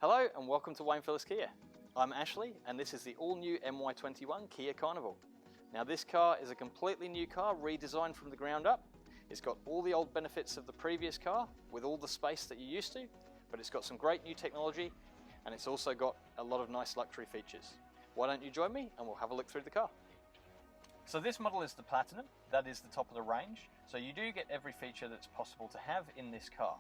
Hello and welcome to Wayne Phillis Kia. I'm Ashley and this is the all-new MY21 Kia Carnival. Now this car is a completely new car, redesigned from the ground up. It's got all the old benefits of the previous car with all the space that you're used to, but it's got some great new technology and it's also got a lot of nice luxury features. Why don't you join me and we'll have a look through the car. So this model is the Platinum, that is the top of the range, so you do get every feature that's possible to have in this car.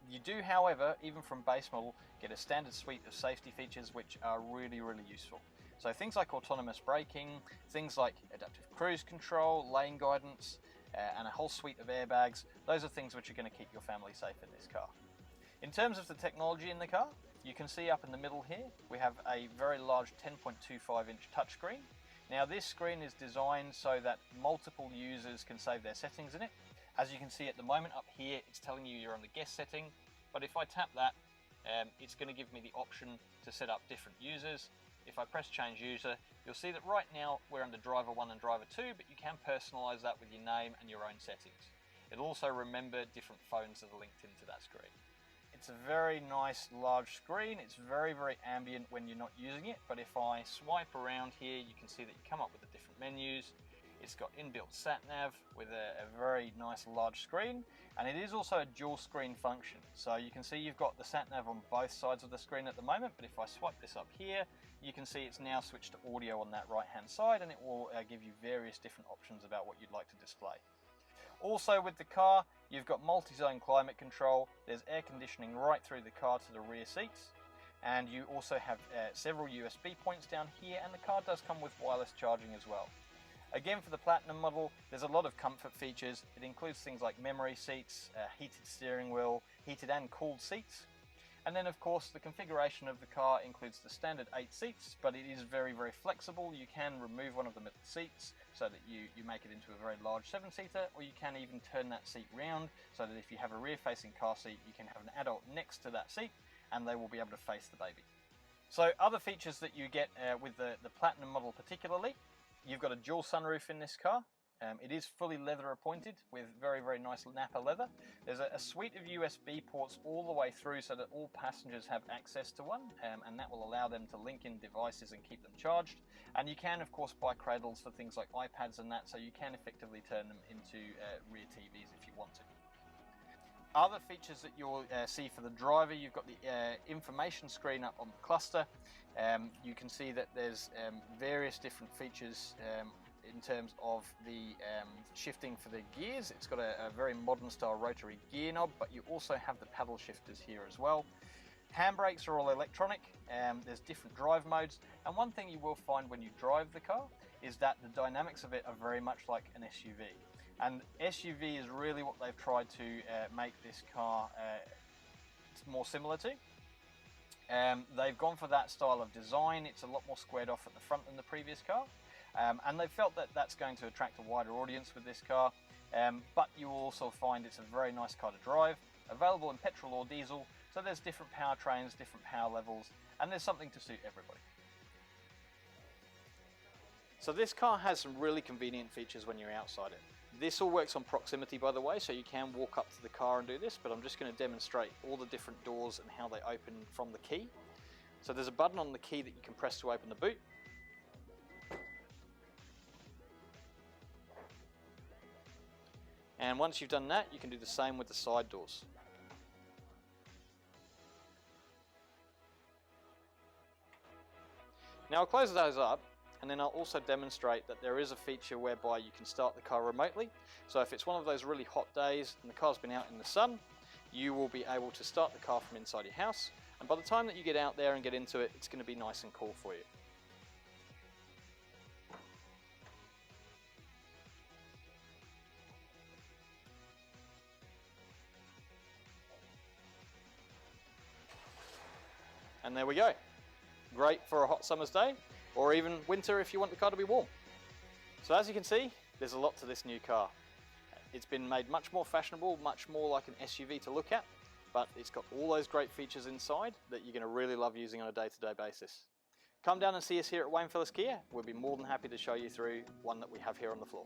You do, however, even from base model, get a standard suite of safety features which are really useful. So things like autonomous braking, things like adaptive cruise control, lane guidance, and a whole suite of airbags, those are things which are going to keep your family safe in this car. In terms of the technology in the car, you can see up in the middle here, we have a very large 10.25 inch touchscreen. Now this screen is designed so that multiple users can save their settings in it. As you can see at the moment up here, it's telling you you're on the guest setting, but if I tap that, it's going to give me the option to set up different users. If I press change user, you'll see that right now we're under driver 1 and driver 2, but you can personalize that with your name and your own settings. It'll also remember different phones that are linked into that screen. It's a very nice large screen. It's very ambient when you're not using it, but if I swipe around here, you can see that you come up with the different menus. It's got inbuilt sat-nav with a very nice large screen, and it is also a dual screen function. So you can see you've got the sat-nav on both sides of the screen at the moment, but if I swipe this up here, you can see it's now switched to audio on that right hand side, and it will give you various different options about what you'd like to display. Also with the car, you've got multi-zone climate control, there's air conditioning right through the car to the rear seats, and you also have several USB points down here, and the car does come with wireless charging as well. Again, for the Platinum model, there's a lot of comfort features. It includes things like memory seats, heated steering wheel, heated and cooled seats. And then of course the configuration of the car includes the standard 8 seats, but it is very flexible. You can remove one of the middle seats so that you make it into a very large 7-seater, or you can even turn that seat round so that if you have a rear facing car seat, you can have an adult next to that seat and they will be able to face the baby. So other features that you get with the Platinum model particularly, you've got a dual sunroof in this car. It is fully leather appointed with very nice Napa leather. There's a suite of USB ports all the way through so that all passengers have access to one, and that will allow them to link in devices and keep them charged. And you can of course buy cradles for things like iPads and that, so you can effectively turn them into rear TVs if you want to. Other features that you'll see for the driver, you've got the information screen up on the cluster. You can see that there's various different features in terms of the shifting for the gears. It's got a very modern style rotary gear knob, but you also have the paddle shifters here as well. Handbrakes are all electronic, there's different drive modes, and one thing you will find when you drive the car is that the dynamics of it are very much like an SUV. And SUV is really what they've tried to make this car more similar to. They've gone for that style of design. It's a lot more squared off at the front than the previous car. And they've felt that that's going to attract a wider audience with this car. But you will also find it's a very nice car to drive, available in petrol or diesel. So there's different powertrains, different power levels, and there's something to suit everybody. So this car has some really convenient features when you're outside it. This all works on proximity, by the way, so you can walk up to the car and do this, but I'm just going to demonstrate all the different doors and how they open from the key. So there's a button on the key that you can press to open the boot. And once you've done that, you can do the same with the side doors. Now I'll close those up, and then I'll also demonstrate that there is a feature whereby you can start the car remotely. So if it's one of those really hot days and the car's been out in the sun, you will be able to start the car from inside your house, and by the time that you get out there and get into it, it's going to be nice and cool for you. And there we go. Great for a hot summer's day, or even winter if you want the car to be warm. So as you can see, there's a lot to this new car. It's been made much more fashionable, much more like an SUV to look at, but it's got all those great features inside that you're going to really love using on a day-to-day basis. Come down and see us here at Wayne Phillis Kia. We'll be more than happy to show you through one that we have here on the floor.